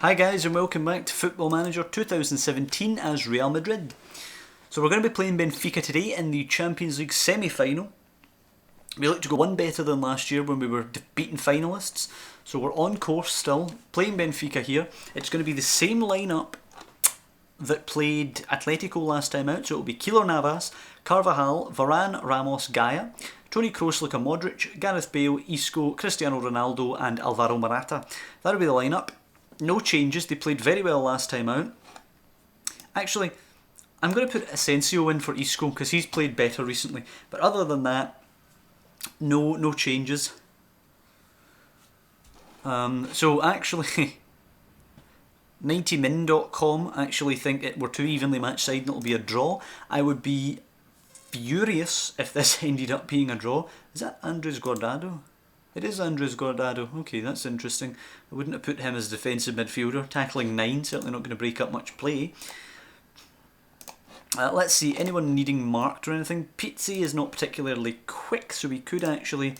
Hi guys and welcome back to Football Manager 2017 as Real Madrid. So we're going to be playing Benfica today in the Champions League semi-final. We look to go one better than last year when we were beaten finalists. So we're on course still, playing Benfica here. It's going to be the same lineup that played Atletico last time out. So it'll be Keylor Navas, Carvajal, Varane, Ramos, Gaia, Toni Kroos, Luka Modric, Gareth Bale, Isco, Cristiano Ronaldo and Alvaro Morata. That'll be the lineup. No changes, they played very well last time out. Actually, I'm going to put Asensio in for Isco because he's played better recently. But other than that, no changes. So actually, 90min.com actually think we're too evenly matched side and it'll be a draw. I would be furious if this ended up being a draw. Is that Andres Guardado? It is Andres Guardado. Okay, that's interesting. I wouldn't have put him as defensive midfielder. Tackling 9, certainly not going to break up much play. Let's see, anyone needing marked or anything? Pizzi is not particularly quick, so we could actually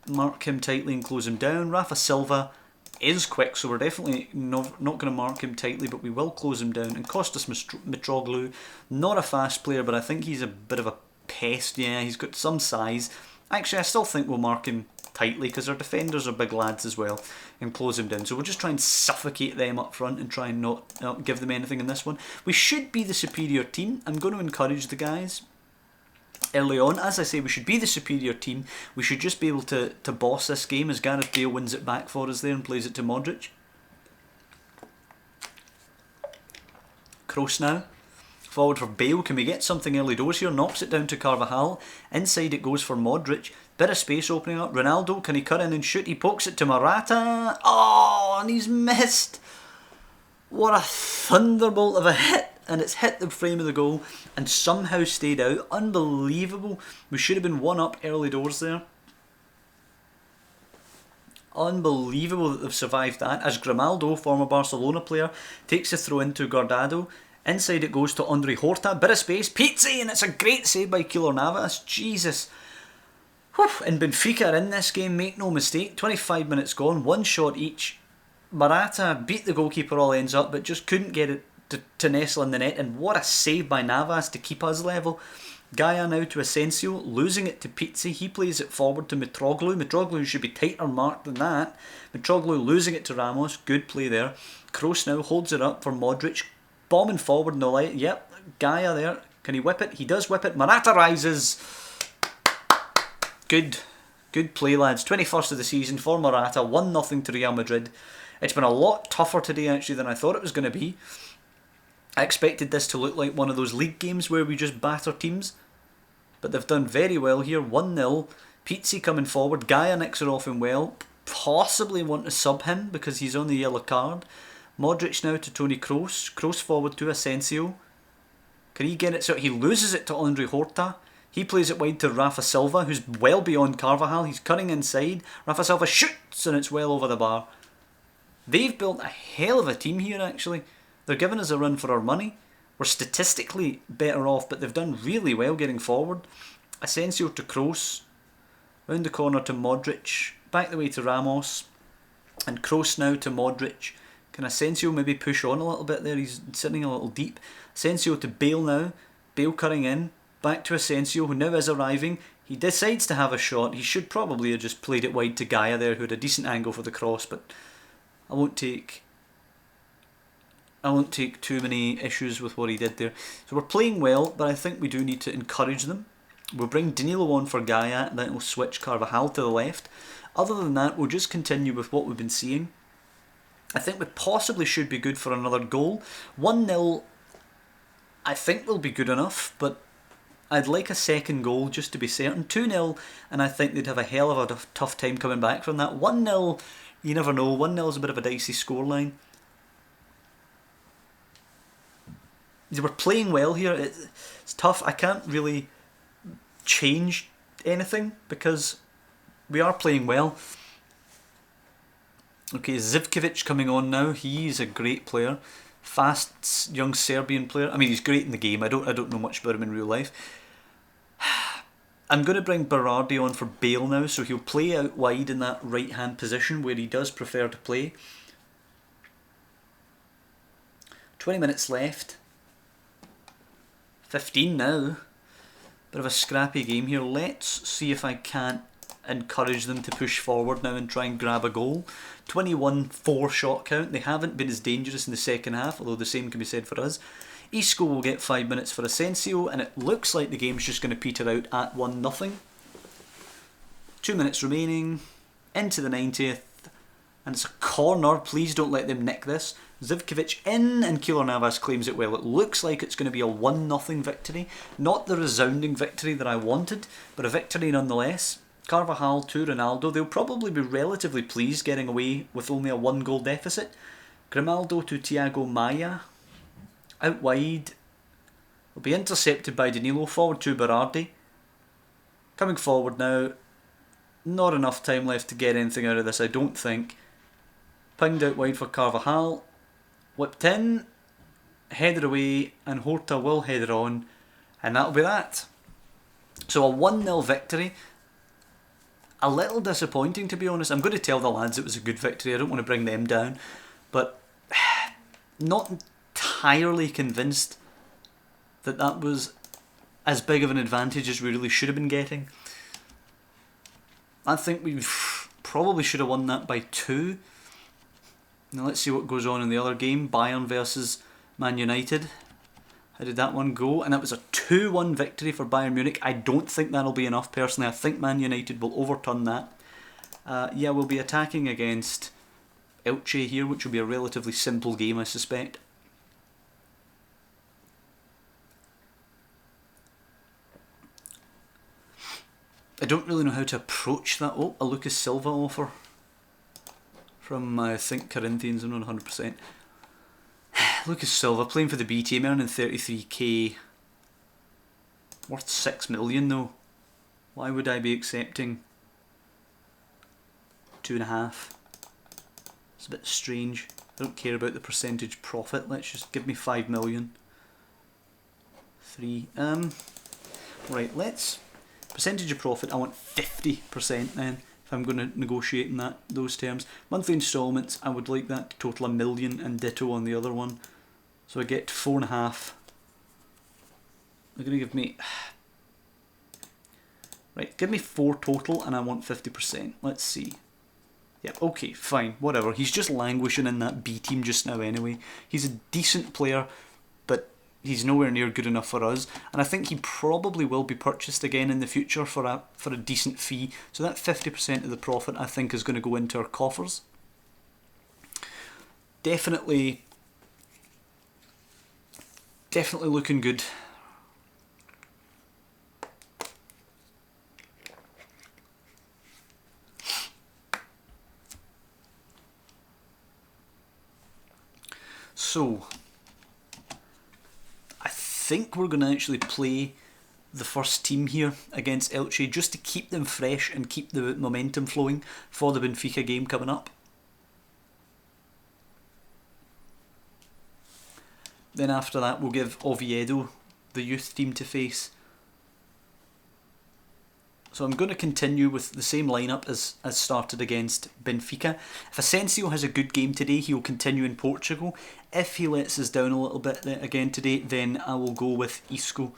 mark him tightly and close him down. Rafa Silva is quick, so we're definitely not going to mark him tightly, but we will close him down. And Kostas Mitroglou, not a fast player, but I think he's a bit of a pest. Yeah, he's got some size. Actually, I still think we'll mark him tightly because our defenders are big lads as well and close him down. So we'll just try and suffocate them up front and try and not give them anything in this one. We should be the superior team. I'm going to encourage the guys early on. As I say, we should be the superior team. We should just be able to boss this game as Gareth Bale wins it back for us there and plays it to Modric. Kroos now. Forward for Bale, can we get something early doors here? Knocks it down to Carvajal. Inside it goes for Modric. Bit of space opening up. Ronaldo, can he cut in and shoot? He pokes it to Morata. Oh, and he's missed. What a thunderbolt of a hit. And it's hit the frame of the goal and somehow stayed out. Unbelievable. We should have been one up early doors there. Unbelievable that they've survived that. As Grimaldo, former Barcelona player, takes a throw into Guardado. Inside it goes to Andre Horta, bit of space, Pizzi, and it's a great save by Keylor Navas. Jesus. Whew. And Benfica are in this game, make no mistake. 25 minutes gone, one shot each. Morata beat the goalkeeper all ends up, but just couldn't get it to nestle in the net. And what a save by Navas to keep us level. Gaia now to Asensio, losing it to Pizzi. He plays it forward to Mitroglou. Mitroglou should be tighter marked than that. Mitroglou losing it to Ramos, good play there. Kroos now holds it up for Modric. Bombing forward in the light. Yep, Gaia there. Can he whip it? He does whip it. Morata rises. Good play, lads. 21st of the season for Morata. 1-0 to Real Madrid. It's been a lot tougher today, actually, than I thought it was going to be. I expected this to look like one of those league games where we just batter teams. But they've done very well here. 1-0. Pizzi coming forward. Gaia nicks it off him well. Possibly want to sub him because he's on the yellow card. Modric now to Toni Kroos. Kroos forward to Asensio. Can he get it? So he loses it to Andre Horta. He plays it wide to Rafa Silva, who's well beyond Carvajal. He's cutting inside. Rafa Silva shoots and it's well over the bar. They've built a hell of a team here, actually. They're giving us a run for our money. We're statistically better off, but they've done really well getting forward. Asensio to Kroos. Round the corner to Modric. Back the way to Ramos. And Kroos now to Modric. Can Asensio maybe push on a little bit there? He's sitting a little deep. Asensio to Bale now. Bale cutting in. Back to Asensio, who now is arriving. He decides to have a shot. He should probably have just played it wide to Gaia there, who had a decent angle for the cross, but I won't take too many issues with what he did there. So we're playing well, but I think we do need to encourage them. We'll bring Danilo on for Gaia, and then we'll switch Carvajal to the left. Other than that, we'll just continue with what we've been seeing. I think we possibly should be good for another goal. 1-0 I think will be good enough, but I'd like a second goal just to be certain. 2-0 and I think they'd have a hell of a tough time coming back from that. 1-0, you never know. 1-0 is a bit of a dicey scoreline. They were playing well here. It's tough. I can't really change anything because we are playing well. Okay, Zivkovic coming on now. He's a great player. Fast, young Serbian player. I mean, he's great in the game. I don't know much about him in real life. I'm going to bring Berardi on for Bale now, so he'll play out wide in that right-hand position where he does prefer to play. 20 minutes left. 15 now. Bit of a scrappy game here. Let's see if I can't encourage them to push forward now and try and grab a goal. 21-4 shot count. They haven't been as dangerous in the second half, although the same can be said for us. Isco will get 5 minutes for Asensio, and it looks like the game's just going to peter out at 1-0. 2 minutes remaining. Into the 90th. And it's a corner. Please don't let them nick this. Zivkovic in, and Keylor Navas claims it well. It looks like it's going to be a 1-0 victory. Not the resounding victory that I wanted, but a victory nonetheless. Carvajal to Ronaldo. They'll probably be relatively pleased getting away with only a 1-goal deficit. Grimaldo to Thiago Maia. Out wide. Will be intercepted by Danilo. Forward to Berardi. Coming forward now. Not enough time left to get anything out of this, I don't think. Pinged out wide for Carvajal. Whipped in. Headed away. And Horta will head it on. And that'll be that. So a 1-0 victory. A little disappointing, to be honest. I'm going to tell the lads it was a good victory. I don't want to bring them down. But not entirely convinced that that was as big of an advantage as we really should have been getting. I think we probably should have won that by 2. Now let's see what goes on in the other game. Bayern versus Man United. How did that one go? And that was a 2-1 victory for Bayern Munich. I don't think that'll be enough personally. I think Man United will overturn that. Yeah, we'll be attacking against Elche here, which will be a relatively simple game, I suspect. I don't really know how to approach that. Oh, a Lucas Silva offer from, I think, Corinthians. I'm not 100%. Lucas Silva playing for the B team, earning 33k. Worth 6 million though. Why would I be accepting 2.5? It's a bit strange. I don't care about the percentage profit. Let's just give me 5 million. 3. Right, let's. Percentage of profit, I want 50% then, if I'm going to negotiate in those terms. Monthly instalments, I would like that to total 1 million, and ditto on the other one. So I get 4.5. They're going to give me... Right, give me 4 total, and I want 50%. Let's see. Yep, okay, fine, whatever. He's just languishing in that B team just now anyway. He's a decent player, but he's nowhere near good enough for us, and I think he probably will be purchased again in the future for a decent fee. So that 50% of the profit, I think, is going to go into our coffers. Definitely looking good. So I think we're going to actually play the first team here against Elche just to keep them fresh and keep the momentum flowing for the Benfica game coming up. Then after that we'll give Oviedo the youth team to face. So I'm going to continue with the same lineup as started against Benfica. If Asensio has a good game today, he will continue in Portugal. If he lets us down a little bit again today, then I will go with Isco.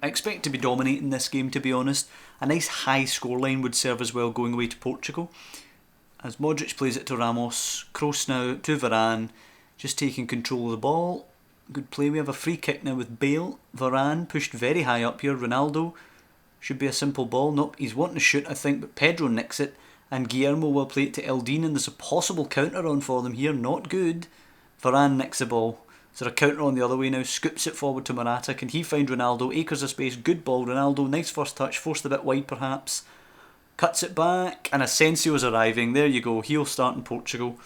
I expect to be dominating this game, to be honest. A nice high scoreline would serve as well going away to Portugal. As Modric plays it to Ramos, Kroos now to Varane, just taking control of the ball. Good play. We have a free kick now with Bale. Varane pushed very high up here. Ronaldo, should be a simple ball. Nope, he's wanting to shoot, I think, but Pedro nicks it. And Guillermo will play it to Eldin, and there's a possible counter on for them here. Not good. Varane nicks the ball. Is there a counter on the other way now? Scoops it forward to Morata. Can he find Ronaldo? Acres of space. Good ball, Ronaldo. Nice first touch. Forced a bit wide, perhaps. Cuts it back. And Asensio is arriving. There you go. He'll start in Portugal.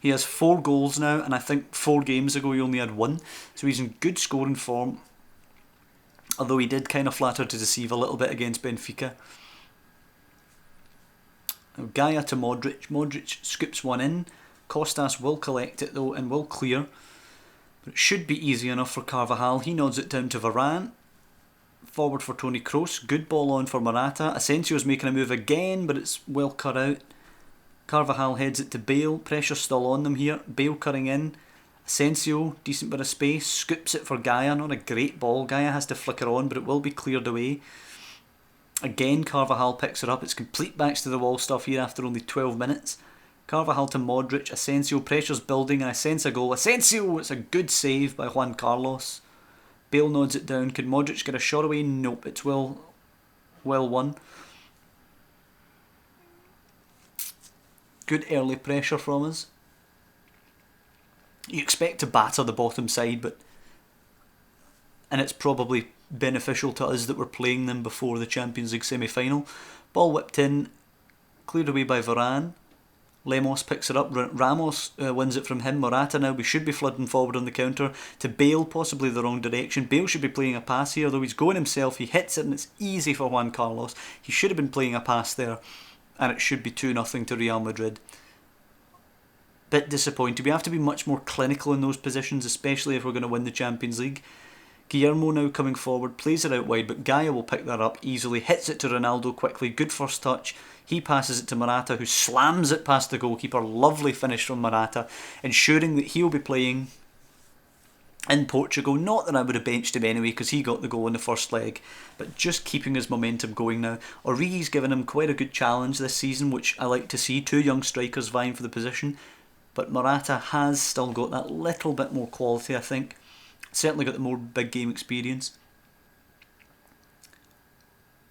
He has 4 goals now, and I think 4 games ago he only had 1. So he's in good scoring form. Although he did kind of flatter to deceive a little bit against Benfica. Now Gaia to Modric. Modric scoops one in. Costas will collect it though and will clear. But it should be easy enough for Carvajal. He nods it down to Varane. Forward for Toni Kroos. Good ball on for Morata. Asensio's making a move again, but it's well cut out. Carvajal heads it to Bale. Pressure still on them here. Bale cutting in. Asensio, decent bit of space. Scoops it for Gaia. Not a great ball. Gaia has to flicker on, but it will be cleared away. Again, Carvajal picks it up. It's complete backs to the wall stuff here after only 12 minutes. Carvajal to Modric. Asensio, pressure's building, and I sense a goal. Asensio! It's a good save by Juan Carlos. Bale nods it down. Could Modric get a shot away? Nope. It's well won. Good early pressure from us. You expect to batter the bottom side, and it's probably beneficial to us that we're playing them before the Champions League semi-final. Ball whipped in, cleared away by Varane. Lemos picks it up. Ramos wins it from him. Morata now. We should be flooding forward on the counter to Bale, possibly the wrong direction. Bale should be playing a pass here, though he's going himself. He hits it and it's easy for Juan Carlos. He should have been playing a pass there, and it should be 2-0 to Real Madrid. Bit disappointed. We have to be much more clinical in those positions, especially if we're going to win the Champions League. Guillermo now coming forward, plays it out wide, but Gaia will pick that up easily, hits it to Ronaldo quickly, good first touch. He passes it to Morata, who slams it past the goalkeeper. Lovely finish from Morata, ensuring that he'll be playing in Portugal. Not that I would have benched him anyway, because he got the goal in the first leg, but just keeping his momentum going now. Origi's given him quite a good challenge this season, which I like to see. Two young strikers vying for the position, but Morata has still got that little bit more quality, I think. Certainly got the more big game experience.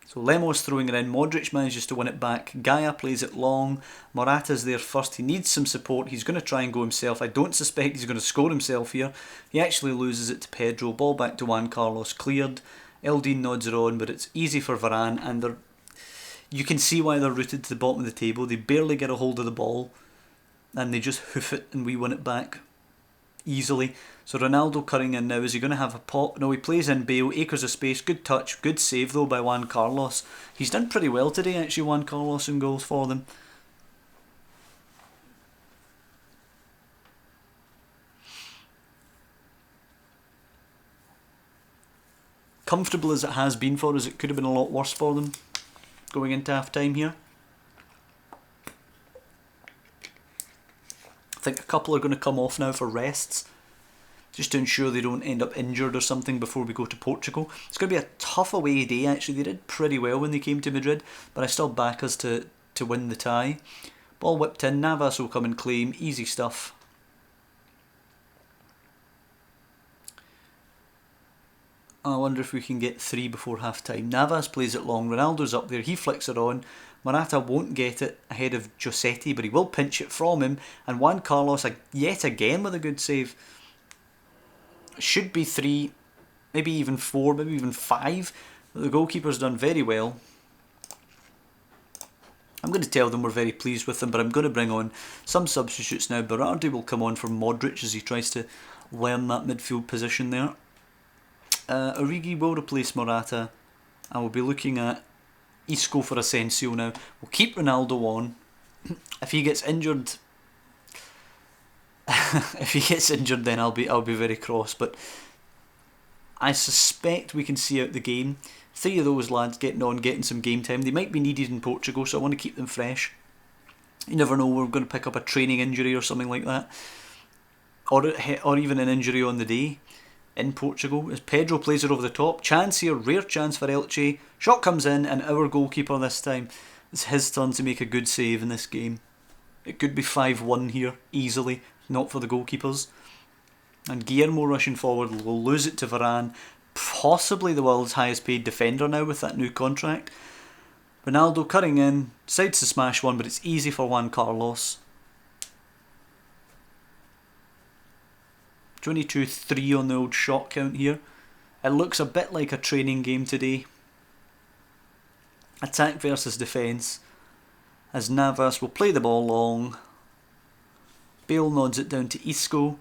So Lemos throwing it in. Modric manages to win it back. Gaia plays it long. Morata's there first. He needs some support. He's going to try and go himself. I don't suspect he's going to score himself here. He actually loses it to Pedro. Ball back to Juan Carlos. Cleared. Eldin nods it on, but it's easy for Varane. And you can see why they're rooted to the bottom of the table. They barely get a hold of the ball, and they just hoof it, and we win it back easily. So Ronaldo cutting in now. Is he going to have a pop? No, he plays in Bale. Acres of space. Good touch. Good save though by Juan Carlos. He's done pretty well today actually, Juan Carlos, in goals for them. Comfortable as it has been for us, it could have been a lot worse for them going into half time here. I think a couple are going to come off now for rests, just to ensure they don't end up injured or something before we go to Portugal. It's going to be a tough away day actually. They did pretty well when they came to Madrid, but I still back us to win the tie. Ball whipped in. Navas will come and claim. Easy stuff. I wonder if we can get 3 before half time. Navas plays it long. Ronaldo's up there. He flicks it on. Morata won't get it ahead of Jossetti, but he will pinch it from him. And Juan Carlos yet again with a good save. Should be 3, maybe even 4, maybe even 5. The goalkeeper's done very well. I'm going to tell them we're very pleased with them, but I'm going to bring on some substitutes now. Berardi will come on for Modric as he tries to learn that midfield position there. Origi will replace Morata, and we'll be looking at Isco for Asensio now. We'll keep Ronaldo on. If he gets injured, then I'll be very cross. But I suspect we can see out the game. 3 of those lads getting some game time. They might be needed in Portugal, so I want to keep them fresh. You never know, we're going to pick up a training injury or something like that, or even an injury on the day in Portugal. As Pedro plays it over the top. Chance here, rare chance for Elche. Shot comes in, and our goalkeeper this time, it's his turn to make a good save in this game. It could be 5-1 here, easily, not for the goalkeepers. And Guillermo rushing forward will lose it to Varane, possibly the world's highest paid defender now with that new contract. Ronaldo cutting in, decides to smash one, but it's easy for Juan Carlos. 22-3 on the old shot count here. It looks a bit like a training game today. Attack versus defence, as Navas will play the ball long. Bale nods it down to Isco.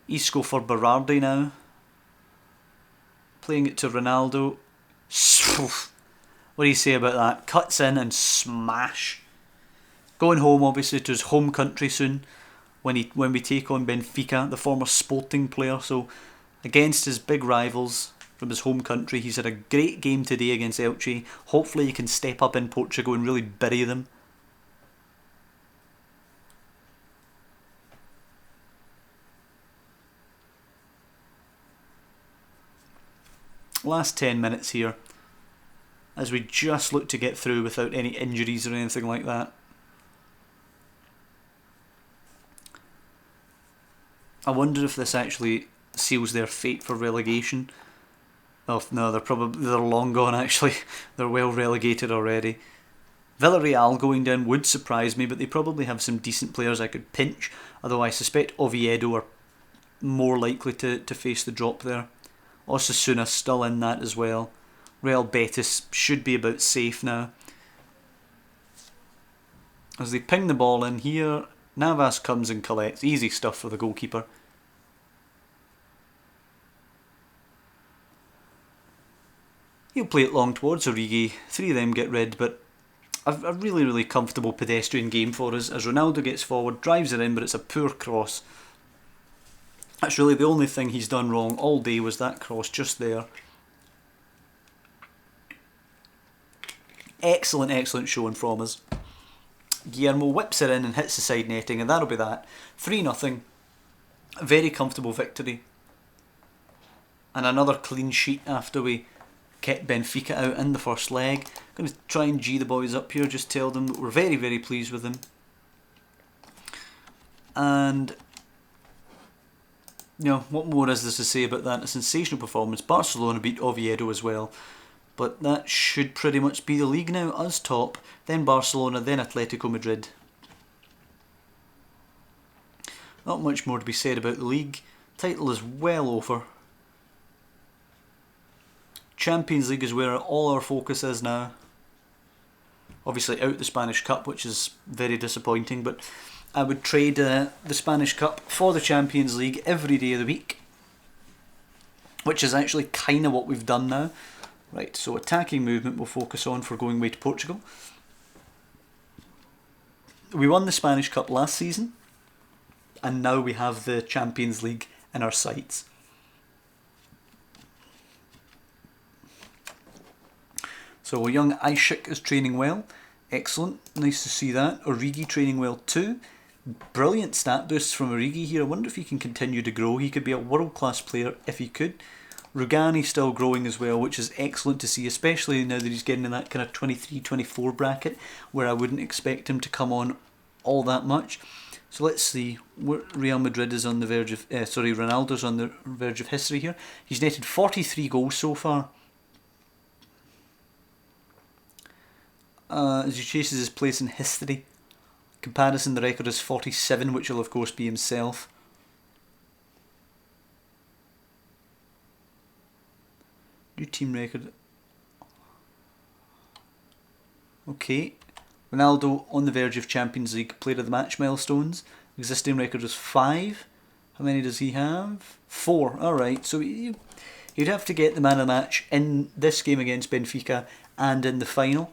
Isco for Berardi now. Playing it to Ronaldo. What do you say about that? Cuts in and smash. Going home obviously to his home country soon, when we take on Benfica, the former Sporting player. So against his big rivals from his home country. He's had a great game today against Elche. Hopefully he can step up in Portugal and really bury them. last 10 minutes here, as we just look to get through without any injuries or anything like that. I wonder if this actually seals their fate for relegation. Oh no, they're long gone actually. They're well relegated already. Villarreal going down would surprise me, but they probably have some decent players I could pinch, although I suspect Oviedo are more likely to face the drop there. Osasuna still in that as well. Real Betis should be about safe now. As they ping the ball in here, Navas comes and collects. Easy stuff for the goalkeeper. He'll play it long towards Origi. 3 of them get rid, but a really, really comfortable pedestrian game for us as Ronaldo gets forward, drives it in, but it's a poor cross. That's really the only thing he's done wrong all day, was that cross just there. Excellent, excellent showing from us. Guillermo whips it in and hits the side netting, and that'll be that. 3-0. Very comfortable victory. And another clean sheet after we kept Benfica out in the first leg. I'm going to try and G the boys up here, just tell them that we're very, very pleased with them. And, you know, what more is there to say about that? A sensational performance. Barcelona beat Oviedo as well. But that should pretty much be the league now. Us top, then Barcelona, then Atletico Madrid. Not much more to be said about the league. Title is well over. Champions League is where all our focus is now. Obviously out the Spanish Cup, which is very disappointing, but I would trade the Spanish Cup for the Champions League every day of the week, which is actually kind of what we've done now. Right, so attacking movement we'll focus on for going away to Portugal. We won the Spanish Cup last season, and now we have the Champions League in our sights. So young Ishak is training well. Excellent, nice to see that. Origi training well too. Brilliant stat boosts from Origi here. I wonder if he can continue to grow. He could be a world-class player if he could. Rugani still growing as well, which is excellent to see, especially now that he's getting in that kind of 23-24 bracket, where I wouldn't expect him to come on all that much. So let's see, Real Madrid is on the verge of, Ronaldo's on the verge of history here. He's netted 43 goals so far. As he chases his place in history. Comparison, the record is 47, which will of course be himself. New team record. Okay. Ronaldo on the verge of Champions League Player of the Match milestones. Existing record is 5. How many does he have? 4. Alright, so you'd have to get the man of the match in this game against Benfica and in the final.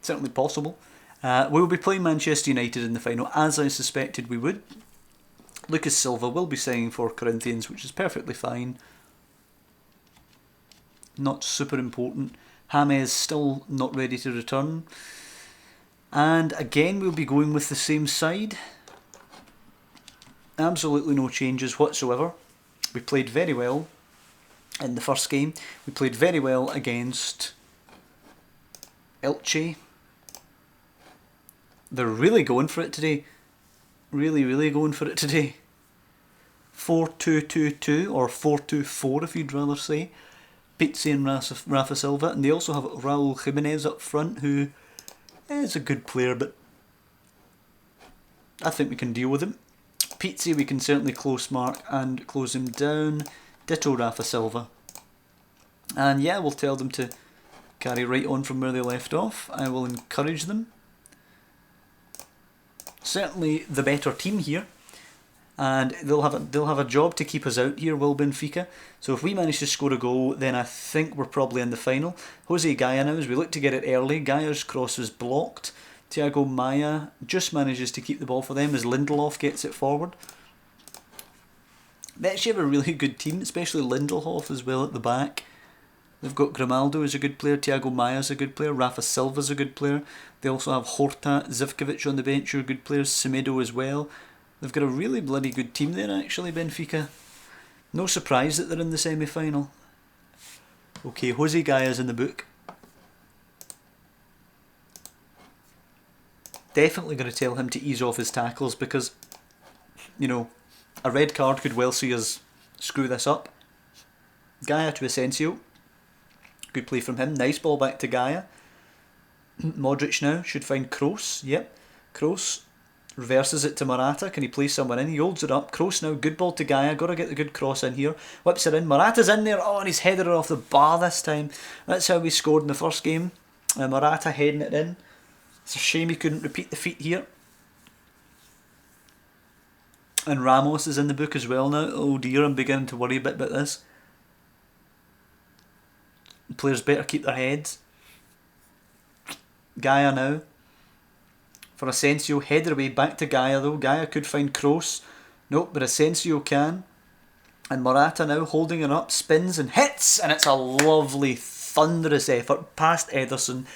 Certainly possible. We'll be playing Manchester United in the final, as I suspected we would. Lucas Silva will be signing for Corinthians, which is perfectly fine. Not super important. James still not ready to return. And again, we'll be going with the same side. Absolutely no changes whatsoever. We played very well in the first game. We played very well against Elche. They're really going for it today. Really, really going for it today. 4-2-2-2 or 4-2-4 if you'd rather say. Pizzi and Rafa Silva. And they also have Raul Jimenez up front, who is a good player, but I think we can deal with him. Pizzi we can certainly close mark and close him down. Ditto Rafa Silva. And yeah, we'll tell them to carry right on from where they left off. I will encourage them. Certainly the better team here, and they'll have a job to keep us out here, will Benfica. So if we manage to score a goal, then I think we're probably in the final. Jose Gaya now, as we look to get it early. Gaya's cross was blocked. Thiago Maia just manages to keep the ball for them as Lindelof gets it forward. They actually have a really good team, especially Lindelof as well at the back. They've got Grimaldo as a good player, Thiago Maia is a good player, Rafa Silva's a good player. They also have Horta, Zivkovic on the bench who are good players, Semedo as well. They've got a really bloody good team there actually, Benfica. No surprise that they're in the semi-final. Okay, Jose Gaya's in the book. Definitely going to tell him to ease off his tackles because, you know, a red card could well see us screw this up. Gaya to Asensio. Good play from him. Nice ball back to Gaya. Modric now should find Kroos. Yep. Kroos reverses it to Morata. Can he play someone in? He holds it up. Kroos now. Good ball to Gaya. Got to get the good cross in here. Whips it in. Morata's in there. Oh, and he's headed it off the bar this time. That's how we scored in the first game. Morata heading it in. It's a shame he couldn't repeat the feat here. And Ramos is in the book as well now. Oh dear, I'm beginning to worry a bit about this. Players better keep their heads. Gaya now. For Asensio, header away back to Gaya though. Gaya could find Kroos. Nope, but Asensio can. And Morata now holding it up, spins and hits, and it's a lovely, thunderous effort past Ederson.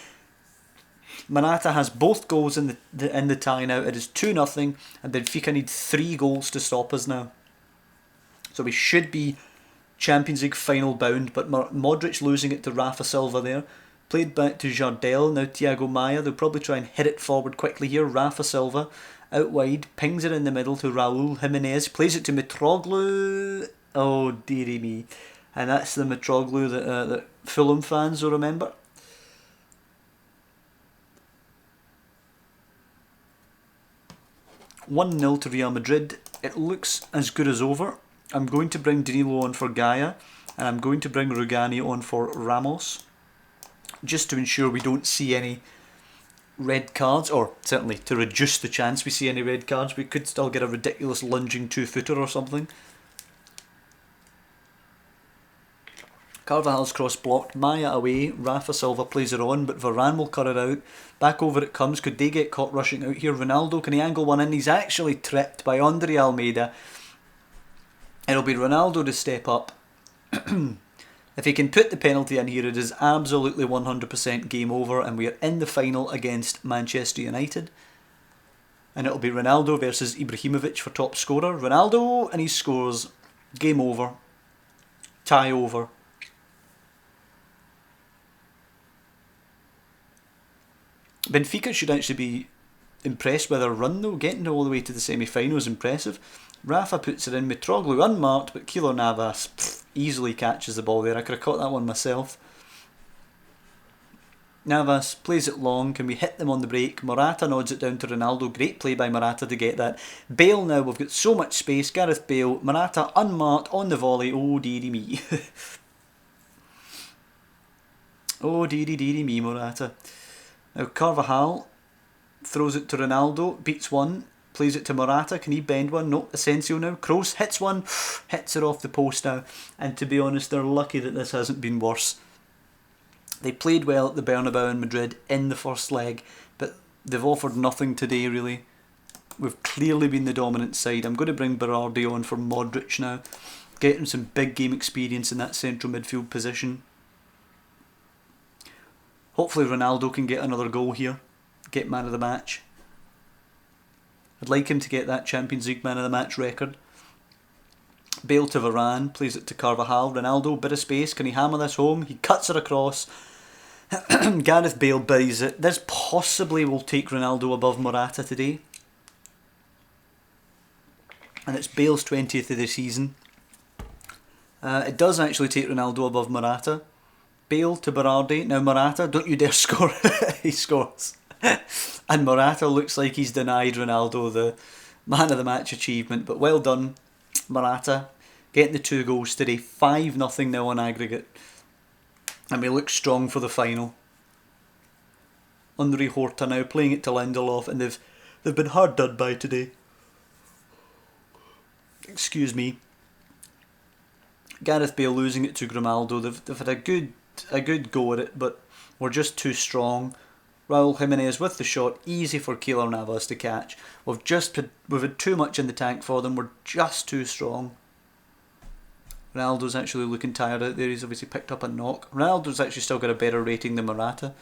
Morata has both goals in the tie now. It is 2-0, and Benfica need 3 goals to stop us now. So we should be Champions League final bound, but Modric losing it to Rafa Silva there. Played back to Jardel, now Thiago Maia. They'll probably try and hit it forward quickly here. Rafa Silva out wide, pings it in the middle to Raul Jimenez, plays it to Mitroglou. Oh dearie me. And that's the Mitroglou that Fulham fans will remember. (1-0) to Real Madrid. It looks as good as over. I'm going to bring Danilo on for Gaya, and I'm going to bring Rugani on for Ramos, just to ensure we don't see any red cards, or certainly to reduce the chance we see any red cards. We could still get a ridiculous lunging 2-footer or something. Carvajal's cross blocked, Maya away, Rafa Silva plays it on, but Varane will cut it out. Back over it comes. Could they get caught rushing out here? Ronaldo, can he angle one in? He's actually tripped by Andre Almeida. It'll be Ronaldo to step up. If he can put the penalty in here, it is absolutely 100% game over, and we are in the final against Manchester United. And it'll be Ronaldo versus Ibrahimovic for top scorer. Ronaldo, and he scores. Game over. Tie over. Benfica should actually be impressed with their run though. Getting all the way to the semi-final is impressive. Rafa puts it in. Mitroglou unmarked, but Keylor Navas easily catches the ball there. I could have caught that one myself. Navas plays it long. Can we hit them on the break? Morata nods it down to Ronaldo. Great play by Morata to get that. Bale now. We've got so much space. Gareth Bale. Morata unmarked on the volley. Oh dearie me. Oh dearie me, Morata. Now Carvajal throws it to Ronaldo, beats one, plays it to Morata. Can he bend one? No. Asensio now. Kroos hits one, hits it off the post now. And to be honest, they're lucky that this hasn't been worse. They played well at the Bernabeu in Madrid in the first leg, but they've offered nothing today really. We've clearly been the dominant side. I'm going to bring Berardi on for Modric now. Get him some big game experience in that central midfield position. Hopefully Ronaldo can get another goal here. Get man of the match. I'd like him to get that Champions League man of the match record. Bale to Varane. Plays it to Carvajal. Ronaldo, bit of space. Can he hammer this home? He cuts it across. Gareth Bale buries it. This possibly will take Ronaldo above Morata today. And it's Bale's 20th of the season. It does actually take Ronaldo above Morata. Bale to Berardi. Now Morata, don't you dare score. He scores. And Morata looks like he's denied Ronaldo the man of the match achievement. But well done, Morata. Getting the 2 goals today. 5-0 now on aggregate. And we look strong for the final. Andre Horta now playing it to Lindelof, and they've been hard done by today. Excuse me. Gareth Bale losing it to Grimaldo. They've had a good go at it, but we're just too strong. Raul Jimenez with the shot, easy for Keylor Navas to catch. We've had too much in the tank for them. We're just too strong. Ronaldo's actually looking tired out there. He's obviously picked up a knock. Ronaldo's actually still got a better rating than Morata,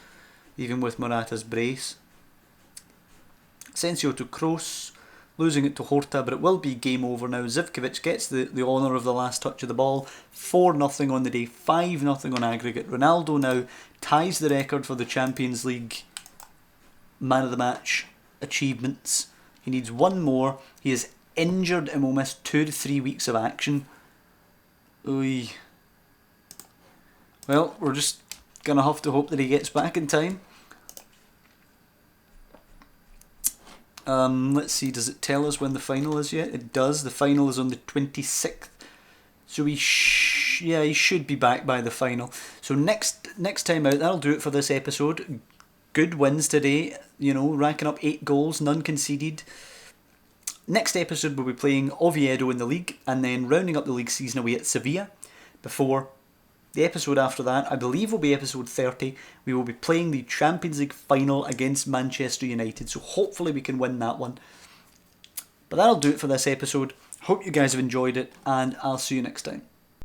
even with Morata's brace. Asensio to Kroos. losing it to Horta, but it will be game over now. Zivkovic gets the honour of the last touch of the ball. 4-0 on the day, 5-0 on aggregate. Ronaldo now ties the record for the Champions League man of the match achievements. He needs one more. He is injured and will miss 2 to 3 weeks of action. Oy. Well, we're just going to have to hope that he gets back in time. Let's see, does it tell us when the final is yet? It does. The final is on the 26th. So he should be back by the final. So next time out, that'll do it for this episode. Good wins today, racking up 8 goals, none conceded. Next episode we'll be playing Oviedo in the league, and then rounding up the league season away at Sevilla. Before the episode after that, I believe, will be episode 30. We will be playing the Champions League final against Manchester United, so hopefully we can win that one. But that'll do it for this episode. Hope you guys have enjoyed it, and I'll see you next time.